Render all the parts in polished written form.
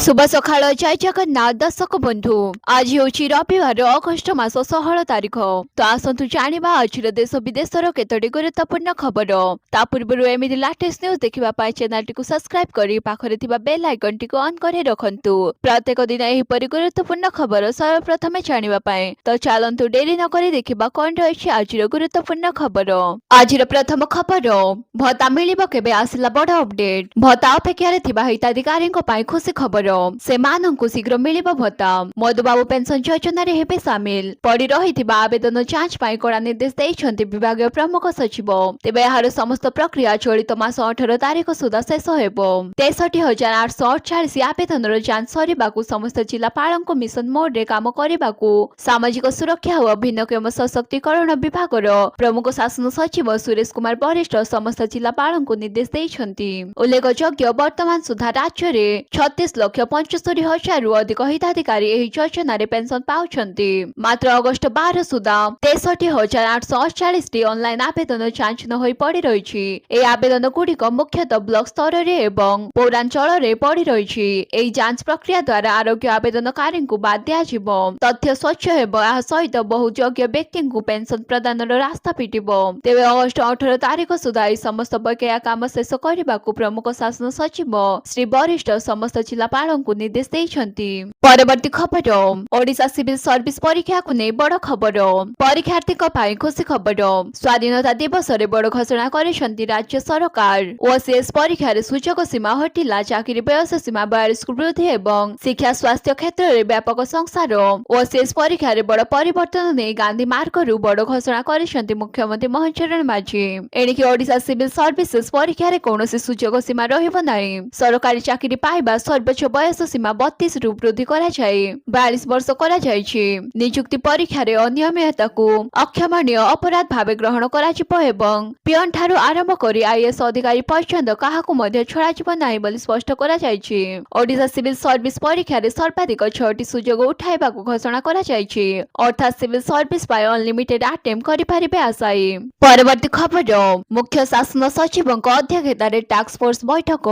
शुभ सकाळ जय जगन्नाथ दर्शक बंधु आज होची रविवार अगस्ट मास 16 तारिख तो आसतु जानिबा आज देश विदेशर केतोटी गुरुत्वपूर्ण खबर ता पूर्व एमिति लेटेस्ट न्यूज देखिबा पाई चैनल टिकु सब्सक्राइब करी पाखरे थिबा बेल आइकन टिकु ऑन करे रखंतु प्रत्येक दिन एही परि गुरुत्वपूर्ण खबर सर्वप्रथम जानिबा पाई तो चलंतु डेरी न करी देखिबा कोन रहिछि आज गुरुत्वपूर्ण खबर आज प्रथम खबर भत्ता मिलिबो केबे आसिला बड़ अपडेट भत्ता अपेक्षा रे थिबा हिताधिकारी पाई खुशी खबर से मानंकु शीघ्र मिलिबो भत्ता मधुबाबू पेंशन योजना रे हेबे शामिल पड़ी रहिथिबा आवेदन जांच पाई कड़ा निर्देश दैछन्ति विभागीय प्रमुख सचिव तेबे एहार समस्त प्रक्रिया चलित मास 18 तारिख सुधा शेष हेबो 63,848 आवेदनर जांच सरिबाकु समस्त जिल्लापालंकु मिशन मोड रे काम करिबाकु सामाजिक सुरक्षा और भिन्नक्षम सशक्तिकरण विभागर प्रमुख शासन सचिव सुरेश कुमार वरिष्ठ समस्त जिल्लापालंकु निर्देश दैछन्ति उल्लेखयोग्य वर्तमान सुधा राज्य रे 36,75,000 रु अधिक हिताधिकारी एही योजना रे पेंशन पाउछन्ति मात्र अगस्त 12 सुधा 63,848 टी ऑनलाइन आवेदन जांच न होई पड़ी रहिछि ए आवेदन गुड़िक मुख्यतः ब्लॉक स्तर रे एवं पौरांचल रे पड़ी रहिछि एही जांच प्रक्रिया द्वारा आरोग्य आवेदनकारी को बाद दिया जिवो तथ्य स्वच्छ हेबो आ सहित बहु योग्य व्यक्ति को पेंशन प्रदान रास्ता पिटिबो तेबे अगस्त 18 तारिख सुधा ई समस्त बकेया काम शेष करबाकू प्रमुख शासन सचिव श्री वरिष्ठ समस्त जिल्लापालंकु निर्देश दैछन्ति परवर्ती खबर ओडिशा सिविल सर्विस परीक्षा को नै बड़ खबर परीक्षार्थीक पाई खुशी खबर स्वाधीनता दिवस रे बड़ घोषणा करिसन्ति राज्य सरकार ओसीएस परीक्षा रे सूचक सीमा हटिला चाकरी बयस सीमा 42 को वृद्धि एवं शिक्षा स्वास्थ्य क्षेत्र रे व्यापक संसार ओसीएस परीक्षा रे बड़ परिवर्तन नै गांधी मार्ग रु बड़ घोषणा करिसन्ति मुख्यमंत्री मोहन चरण माझी एणिकी ओडिशा सिविल सर्विसेस परीक्षा रे कोनोसी सूचक सीमा रहिबो नै सरकारी चाकरी पाइबा सर्वोच्च बयस सीमा 32 रु वृद्धि करा जाय 42 वर्ष करा जायछि नियुक्ति परीक्षा रे अनियमितता को अक्षमणीय अपराध भावे ग्रहण करा जिवो एवं पियन ठारू आरंभ करी आईएएस अधिकारी पर्यंत काहाकू मध्ये छड़ा जिवो नाही बोली स्पष्ट करा जायछि ओडिशा सिविल सर्विस परीक्षा रे सर्वाधिक 6टी सुযোগ उठाइबाकू घोषणा करा जायछि अर्थात सिविल सर्विस पाई अनलिमिटेड अटेम्प्ट करि पारिबे आशायी परवर्ती खबर मुख्य शासन सचिवक अध्यक्षता रे टास्क फोर्स बैठक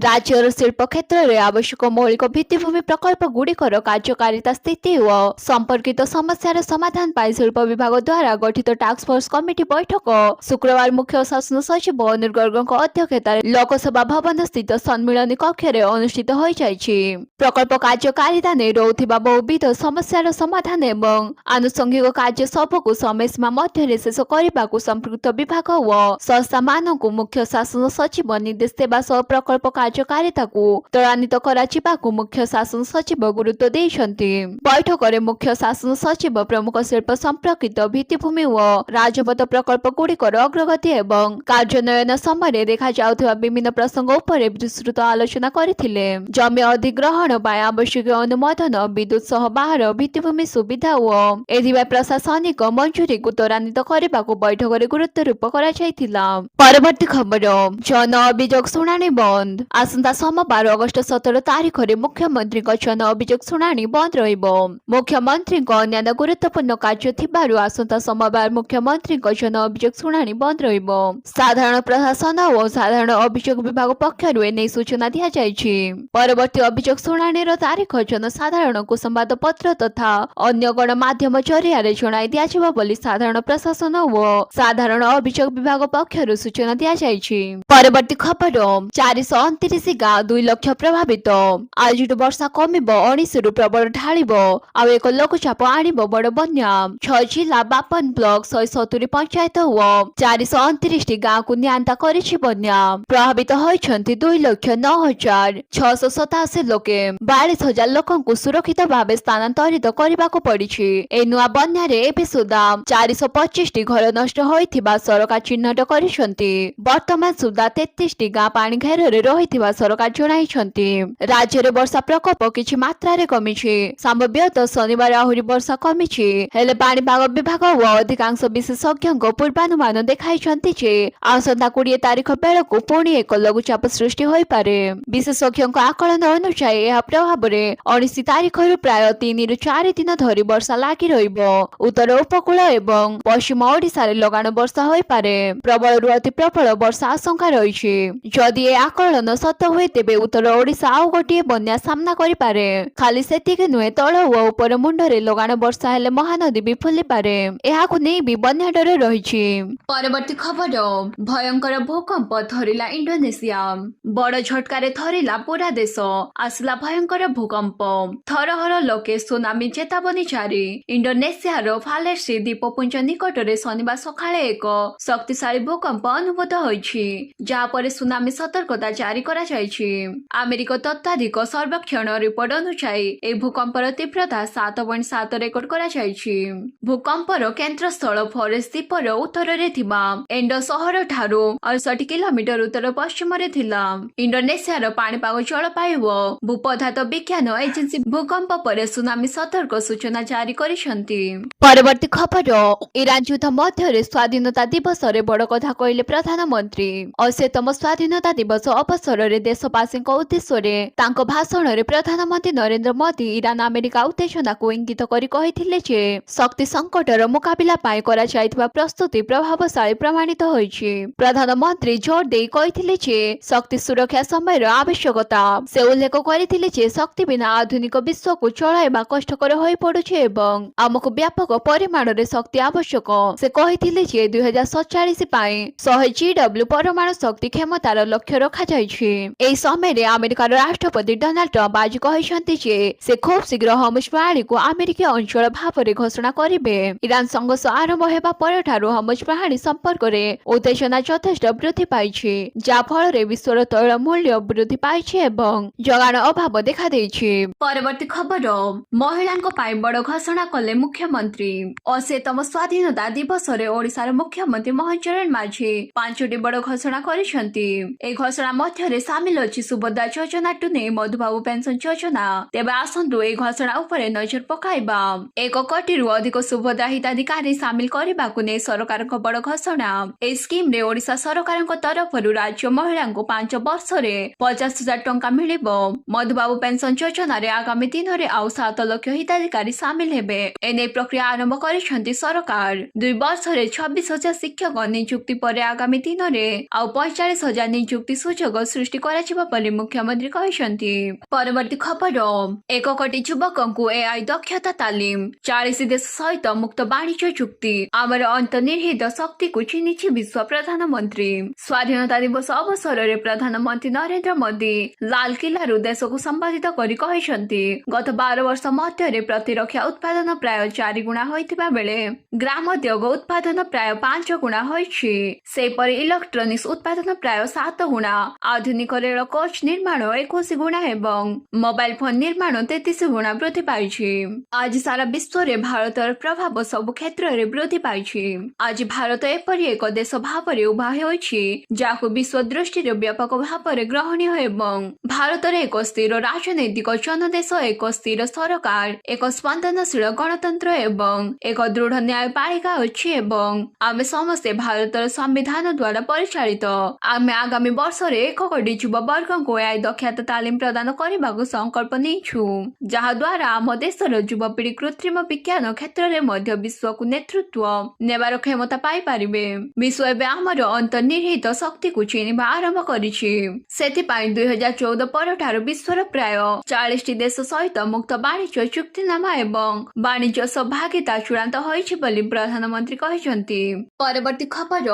राज्यर शिल्प क्षेत्र रे आवश्यक मौलिक भित्तिभूमि प्रकल्प गुड़िकर कार्यकारिता स्थिति और संपर्कित समस्या समाधान पाई शिल्प विभाग द्वारा गठित टास्क फोर्स कमिटी बैठक शुक्रवार मुख्य शासन सचिव अनिल गर्गक अध्यक्षता लोकसभा भवन स्थित सम्मिलन कक्ष रे अनुष्ठित हो जायछि प्रकल्प कार्यकारिता ने रहुथिबा बहुविध समस्या समाधान एवं आनुषंगिक कार्य सबको समय सीमा मध्य शेष करने संपृक्त विभाग और संस्था मानक मुख्य शासन सचिव निर्देश देवा सह प्रकल्प कार्यकारिता को त्वरान्वित कराजिबाकू मुख्य शासन सचिव गुरुत्व दैछन्ति बैठक रे मुख्य शासन सचिव प्रमुख शिल्प संपर्कित भित्तिभूमि और राजपथ प्रकल्प गुड़िकर अग्रगति एवं कार्यान्वयन समय देखा जाउथिबा विभिन्न प्रसंग उपर विस्तृत आलोचना करथिले जमी अधिग्रहण पाई आवश्यक अनुमोदन विद्युत सह बाहर भित्तिभूमि सुविधा और एथिबा प्रशासनिक मंजूरी को त्वरान्वित करबाकू बैठक रे गुरुत्वारोप करा जायथिला परवर्ती खबर जन अभियोग शुणाणी बंद आसंता सोमवार अगस्त 17 तारिख रे मुख्यमंत्री जन अभियोग शुणाणी बंद रहिबो मुख्यमंत्री अन्य गुरुत्वपूर्ण कार्य थिबारु आसंता सोमवार मुख्यमंत्री जन अभियोग शुणाणी बंद रहिबो साधारण प्रशासन और साधारण अभियोग विभाग पक्षरु एने सूचना दिया जायछि परवर्ती अभियोग शुणाणी रो तारिख जनसाधारण को संवाद पत्र तथा अन्य गणमाध्यम जरिया रे जणाई दिया जिवो बोली साधारण प्रशासन और साधारण अभियोग विभाग पक्षरु सूचना दिया जायछि परवर्ती खबर 429 गाँव 2 लाख प्रभावित आज वर्षा कमिब 19 रु प्रबल ढालिबो आउ एक लघुचाप आनिबो बड़ बन्या 6 जिला 52 ब्लॉक 170 पंचायत और 429 गाँव को नियंत्रण करिछि बन्या प्रभावित होइछन्ति 2,09,687 लोके 42,000 लोकंकु सुरक्षित भावे स्थानांतरित करबाकू पड़िछि ए नुआ बन्या रे एबे सुधा 425 टी घर नष्ट होइथिबा सरकार चिन्हट करिसन्ति वर्तमान सुधा 33 टी गाँ पानी घेर रे रहिथिबा सरकार जणाइछन्ति राज्य रे वर्षा प्रकोप किछि मात्रा रे कमिछि संभाव्यतः शनिवार आहुरी वर्षा कमिछि हेले पाणीपाग विभाग और अधिकांश विशेषज्ञक पूर्वानुमान देखाइछन्ति जे आसंता 20 तारिख बेलकू पुणी एक लघुचाप सृष्टि होई पारे विशेषज्ञक आकलन अनुसार यह प्रभाव रे 19 तारिख रु प्राय 3 रु 4 दिन धरी वर्षा लागि रहिबो उत्तर उपकूल एवं पश्चिम ओडिशा रे लगाण वर्षा होई पारे प्रबल अति प्रबल वर्षा आशंका रही जदि ए आकलन सत्य हुए तेबे उत्तर ओडिशा आउ गोटे ଗୋଟିଏ ବନ୍ୟା ସାମ୍ନା କରିପାରେ। ଖାଲି ସେତିକି ନୁହେଁ, ତଳ ଓ ଉପର ମୁଣ୍ଡରେ ଲଗାଣ ବର୍ଷା ହେଲେ ମହାନଦୀ ବି ଫୁଲିପାରେ। ଏହାକୁ ନେଇ ବି ବନ୍ୟା ଡର ରହିଛି। ପରବର୍ତ୍ତୀ ଖବର, ଭୟଙ୍କର ଭୂକମ୍ପ ଥରିଲା ଇଣ୍ଡୋନେସିଆ। ବଡ ଝଟକାରେ ଥରିଲା ପୁରା ଦେଶ। ଆସିଲା ଭୟଙ୍କର ଭୂକମ୍ପ। ଥରହର ଲୋକେ ସୁନାମି ଚେତାବନୀ ଜାରି। ଇଣ୍ଡୋନେସିଆର ଫାଲେସି ଦ୍ୱୀପପୁଞ୍ଜ ନିକଟରେ ଶନିବାର ସକାଳେ ଏକ ଶକ୍ତିଶାଳୀ ଭୂକମ୍ପ ଅନୁଭୂତ ହୋଇଛି, ଯାହା ପରେ ସୁନାମି ସତର୍କତା ଜାରି କରାଯାଇଛି। ଆମେରିକା ତତ୍ତ୍ୱାଧିକ ସର୍ବେକ୍ଷଣ ରିପୋର୍ଟ ଅନୁଯାୟୀ ଏହି ଭୂକମ୍ପର ତୀବ୍ରତା 7.7 ରେକର୍ଡ କରାଯାଇଛି। ଭୂକମ୍ପର କେନ୍ଦ୍ରସ୍ଥଳ ଫରେଷ୍ଟ ଦ୍ୱୀପର ଉତ୍ତରରେ ଥିବା ଏଣ୍ଡୋ ସହରଠାରୁ 68 କିଲୋମିଟର ଉତ୍ତର ପଶ୍ଚିମରେ ଥିଲା। ଇଣ୍ଡୋନେସିଆର ପାଣିପାଗ, ଜଳବାୟୁ ଓ ଭୂପଦାର୍ଥ ବିଜ୍ଞାନ ଏଜେନ୍ସି ଭୂକମ୍ପ ପରେ ସୁନାମି ସତର୍କ ସୂଚନା ଜାରି କରିଛନ୍ତି। ପରବର୍ତ୍ତୀ ଖବର, ଇରାନ ଯୁଦ୍ଧ ମଧ୍ୟରେ ସ୍ୱାଧୀନତା ଦିବସରେ ବଡ଼ କଥା କହିଲେ ପ୍ରଧାନମନ୍ତ୍ରୀ। 80ତମ ସ୍ୱାଧୀନତା ଦିବସ ଅବସରରେ ଦେଶବାସୀଙ୍କ ଉଦ୍ଦେଶ୍ୟରେ ତାଙ୍କ ଭାଷଣରେ ପ୍ରଧାନମନ୍ତ୍ରୀ ନରେନ୍ଦ୍ର ମୋଦି ଇରାନ ଆମେରିକା ଉତ୍ତେଜନାକୁ ଇଙ୍ଗିତ କରି କହିଥିଲେ ଯେ ଶକ୍ତି ସଂକଟର ମୁକାବିଲା ପାଇଁ କରାଯାଇଥିବା ପ୍ରସ୍ତୁତି ପ୍ରଭାବଶାଳୀ ପ୍ରମାଣିତ ହୋଇଛି। ପ୍ରଧାନମନ୍ତ୍ରୀ ଜୋର ଦେଇ କହିଥିଲେ ଯେ ଶକ୍ତି ସୁରକ୍ଷା ସମୟର ଆବଶ୍ୟକତା। ସେ ଉଲ୍ଲେଖ କରିଥିଲେ ଯେ ଶକ୍ତି ବିନା ଆଧୁନିକ ବିଶ୍ୱକୁ ଚଳାଇବା କଷ୍ଟକର ହୋଇପଡୁଛି ଏବଂ ଆମକୁ ବ୍ୟାପକ ପରିମାଣରେ ଶକ୍ତି ଆବଶ୍ୟକ। ସେ କହିଥିଲେ ଯେ 2047 ପାଇଁ 100 GW ପରମାଣୁ ଶକ୍ତି କ୍ଷମତାର ଲକ୍ଷ୍ୟ ରଖାଯାଇଛି। ଏହି ସମୟରେ ଆମେରିକାର ରାଷ୍ଟ୍ରପତି ଡୋନାଲ୍ଡ ଟ୍ରମ୍ପ ଆଜି କହିଛନ୍ତି ଯେ ସେ ଖୁବ୍ ଶୀଘ୍ର ହର୍ମୁଜ ପ୍ରଣାଳୀକୁ ଆମେରିକୀୟ ଅଞ୍ଚଳ ଭାବରେ ଘୋଷଣା କରିବେ। ଇରାନ ସଂଘର୍ଷ ଆରମ୍ଭ ହେବା ପରଠାରୁ ହର୍ମୁଜ ପ୍ରଣାଳୀ ସମ୍ପର୍କରେ ଉତ୍ତେଜନା ଯଥେଷ୍ଟ ବୃଦ୍ଧି ପାଇଛି, ଯାହା ଫଳରେ ବିଶ୍ୱର ତୈଳ ମୂଲ୍ୟ ବୃଦ୍ଧି ପାଇଛି ଏବଂ ଯୋଗାଣ ଅଭାବ ଦେଖାଦେଇଛି। ପରବର୍ତ୍ତୀ ଖବର, ମହିଳାଙ୍କ ପାଇଁ ବଡ଼ ଘୋଷଣା କଲେ ମୁଖ୍ୟମନ୍ତ୍ରୀ। 80ତମ ସ୍ୱାଧୀନତା ଦିବସରେ ଓଡ଼ିଶାର ମୁଖ୍ୟମନ୍ତ୍ରୀ ମୋହନ ଚରଣ ମାଝୀ 5ଟି ବଡ଼ ଘୋଷଣା କରିଛନ୍ତି। ଏହି ଘୋଷଣା ମଧ୍ୟରେ ସାମିଲ ଅଛି ସୁଭଦ୍ରା ଯୋଜନାଠୁ ନେଇ ମଧୁବାବୁ ପେନସନ ଯୋଜନା। ତେବେ ଆସନ୍ତୁ ଏହି ଘୋଷଣା ଉପରେ ନଜର ପକାଇବା। 1 କୋଟିରୁ ଅଧିକ ସୁଭଦ୍ରା ହିତାଧିକାରୀ ସାମିଲ କରିବାକୁ ନେଇ ସରକାରଙ୍କ ବଡ଼ ଘୋଷଣା। ଏହି ସ୍କିମରେ ଓଡ଼ିଶା ସରକାରଙ୍କ ତରଫରୁ ରାଜ୍ୟ ମହିଳାଙ୍କୁ 5 ବର୍ଷରେ 50,000 ଟଙ୍କା ମିଳିବ। ମଧୁବାବୁ ପେନସନ ଯୋଜନାରେ ଆଗାମୀ ଦିନରେ ଆଉ 7 ଲକ୍ଷ ହିତାଧିକାରୀ ସାମିଲ ହେବେ। ଏନେଇ ପ୍ରକ୍ରିୟା ଆରମ୍ଭ କରିଛନ୍ତି ସରକାର। 2 ବର୍ଷରେ 26,000 ଶିକ୍ଷକ ନିଯୁକ୍ତି ପରେ ଆଗାମୀ ଦିନରେ ଆଉ 45,000 ନିଯୁକ୍ତି ସୁଯୋଗ ସୃଷ୍ଟି କରାଯିବ ବୋଲି ମୁଖ୍ୟମନ୍ତ୍ରୀ କହିଛନ୍ତି। ପରବର୍ତ୍ତୀ ଖବର, 1 କୋଟି ଯୁବକଙ୍କୁ AI ଦକ୍ଷତା ତାଲିମ। 40 ଦେଶ ସହିତ ମୁକ୍ତ ବାଣିଜ୍ୟ ଚୁକ୍ତି। ଆମର ଅନ୍ତର୍ନିହିତ ଶକ୍ତିକୁ ଚିହ୍ନିଛି ବିଶ୍ୱ। ପ୍ରଧାନମନ୍ତ୍ରୀ। ସ୍ୱାଧୀନତା ଦିବସ ଅବସରରେ ପ୍ରଧାନମନ୍ତ୍ରୀ ନରେନ୍ଦ୍ର ମୋଦି ଲାଲକିଲ୍ଲାରୁ ଦେଶକୁ ସମ୍ବୋଧିତ କରି କହିଛନ୍ତି, ଗତ 12 ବର୍ଷ ମଧ୍ୟରେ ପ୍ରତିରକ୍ଷା ଉତ୍ପାଦନ ପ୍ରାୟ 4 ଗୁଣା ହୋଇଥିବା ବେଳେ ଗ୍ରାମୋଦ୍ୟୋଗ ଉତ୍ପାଦନ ପ୍ରାୟ 5 ଗୁଣା ହୋଇଛି। ସେହିପରି ଇଲେକ୍ଟ୍ରୋନିକ୍ସ ଉତ୍ପାଦନ ପ୍ରାୟ 7 ଗୁଣା, ଆଧୁନିକ ରେଳ କୋଚ୍ ନିର୍ମାଣ 21 ଗୁଣା ଏବଂ ମୋବାଇଲ ଫୋନ ନିର୍ମାଣ 33 ଗୁଣା ବୃଦ୍ଧି ପାଇଛି। ଆଜି ସାରା ବିଶ୍ୱରେ ଭାରତର ପ୍ରଭାବ ସବୁ କ୍ଷେତ୍ରରେ ବୃଦ୍ଧି ପାଇଛି। ଆଜି ଭାରତ ଏପରି ଏକ ଦେଶ ଭାବରେ ଉଭା ହୋଇଛି ଯାହାକୁ ବିଶ୍ୱ ଦୃଷ୍ଟିରେ ବ୍ୟାପକ ଭାବରେ ଗ୍ରହଣୀୟ ଏବଂ ଭାରତରେ ଏକ ସ୍ଥିର ରାଜନୈତିକ ଜନଦେଶ, ଏକ ସ୍ଥିର ସରକାର, ଏକ ସ୍ପନ୍ଦନଶୀଳ ଗଣତନ୍ତ୍ର ଏବଂ ଏକ ଦୃଢ ନ୍ୟାୟପାଳିକା ଅଛି ଏବଂ ଆମେ ସମସ୍ତେ ଭାରତର ସମ୍ବିଧାନ ଦ୍ୱାରା ପରିଚାଳିତ। ଆମେ ଆଗାମୀ ବର୍ଷରେ 1 କୋଟି ଯୁବବର୍ଗଙ୍କୁ AI ଦକ୍ଷତା ତାଲିମ ପ୍ରଦାନ କରିବାକୁ ସଂକଳ୍ପ ନେଇଛୁ, ଯାହା ଦ୍ୱାରା ଆମ ଦେଶର ଯୁବପିଢି କୃତ୍ରିମ ବିଜ୍ଞାନ କ୍ଷେତ୍ରରେ ମଧ୍ୟ ବିଶ୍ୱକୁ ନେତୃତ୍ୱ ନେବାର କ୍ଷମତା ପାଇପାରିବେ। ବିଶ୍ୱ ଏବେ ଆମର ଅନ୍ତର୍ନିହିତ ଶକ୍ତିକୁ ଚିହ୍ନିବା ଆରମ୍ଭ କରିଛି। ସେଥିପାଇଁ 2014 ପରଠାରୁ ବିଶ୍ୱର ପ୍ରାୟ 40ଟି ଦେଶ ସହିତ ମୁକ୍ତ ବାଣିଜ୍ୟ ଚୁକ୍ତିନାମା ଏବଂ ବାଣିଜ୍ୟ ସହଭାଗିତା ଚୂଡାନ୍ତ ହୋଇଛି ବୋଲି ପ୍ରଧାନମନ୍ତ୍ରୀ କହିଛନ୍ତି। ପରବର୍ତ୍ତୀ ଖବର,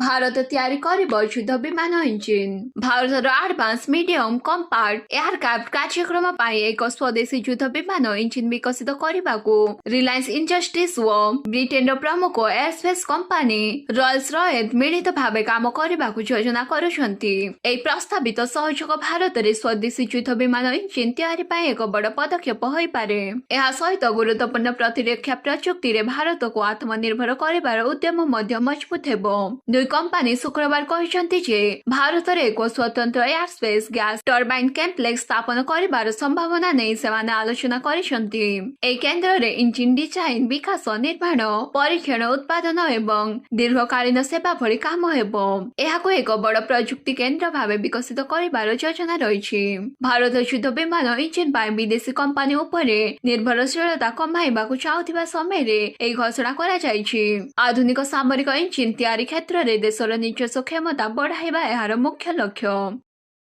ଭାରତ ତିଆରି କରିବ ଯୁଦ୍ଧ ବିମାନ ଇଞ୍ଜିନ। ଭାରତର ଆଡଭାନ୍ସ ମିଡିୟମ କମ୍ପାକ୍ଟ ଏୟାରକ୍ରାଫ୍ଟ କାର୍ଯ୍ୟକ୍ରମ ପାଇଁ ଏକ ସ୍ୱଦେଶୀ ଯୁଦ୍ଧ ବିମାନ ଇଞ୍ଜିନ ବିକଶିତ କରିବାକୁ ରିଲାଏନ୍ସ ଇଣ୍ଡଷ୍ଟ୍ରିଜ ଓ ବ୍ରିଟେନର ପ୍ରମୁଖ ଏୟାରସ୍ପେସ କମ୍ପାନୀ ରୋଲ୍ସ ରଏସ୍ ମିଳିତ ଭାବେ କାମ କରିବାକୁ ଯୋଜନା କରୁଛନ୍ତି। ଏହି ପ୍ରସ୍ତାବିତ ସହଯୋଗ ଭାରତରେ ସ୍ୱଦେଶୀ ଯୁଦ୍ଧ ବିମାନ ଇଞ୍ଜିନ ତିଆରି ପାଇଁ ଏକ ବଡ଼ ପଦକ୍ଷେପ ହୋଇପାରେ। ଏହା ସହିତ ଗୁରୁତ୍ୱପୂର୍ଣ୍ଣ ପ୍ରତିରକ୍ଷା ପ୍ରଯୁକ୍ତିରେ ଭାରତକୁ ଆତ୍ମନିର୍ଭର କରିବାର ଉଦ୍ୟମ ମଧ୍ୟ ମଜବୁତ ହେବ। ଦୁଇ କମ୍ପାନୀ ଶୁକ୍ରବାର କହିଛନ୍ତି ଯେ ଭାରତରେ ଏକ ସ୍ୱତନ୍ତ୍ର ଏୟାରସ୍ପେସ ଗ୍ୟାସ ଟର୍ବାଇନ କମ୍ପ୍ଲେକ୍ସ ସ୍ଥାପନ କରିବାର ସମ୍ଭାବନା ନେଇ ସେମାନେ ଆଲୋଚନା କରିଛନ୍ତି। ଏହି କେନ୍ଦ୍ରରେ ଇଞ୍ଜିନ ଡିଜାଇନ, ବିକାଶ, ନିର୍ମାଣ, ପରୀକ୍ଷଣ, ଉତ୍ପାଦନ ଏବଂ ଦୀର୍ଘକାଳୀନ ସେବା ଭଳି କାମ ହେବ। ଏହାକୁ ଏକ ବଡ଼ ପ୍ରଯୁକ୍ତି କେନ୍ଦ୍ର ଭାବେ ବିକଶିତ କରିବାର ଯୋଜନା ରହିଛି। ଭାରତ ଯୁଦ୍ଧ ବିମାନ ଇଞ୍ଜିନ ପାଇଁ ବିଦେଶୀ କମ୍ପାନୀ ଉପରେ ନିର୍ଭରଶୀଳତା କମାଇବାକୁ ଚାହୁଁଥିବା ସମୟରେ ଏହି ଘୋଷଣା କରାଯାଇଛି। ଆଧୁନିକ ସାମରିକ ଇଞ୍ଜିନ ତିଆରି କ୍ଷେତ୍ରରେ ଦେଶର ନିଜସ୍ୱ କ୍ଷମତା ବଢାଇବା ଏହାର ମୁଖ୍ୟ ଲକ୍ଷ୍ୟ।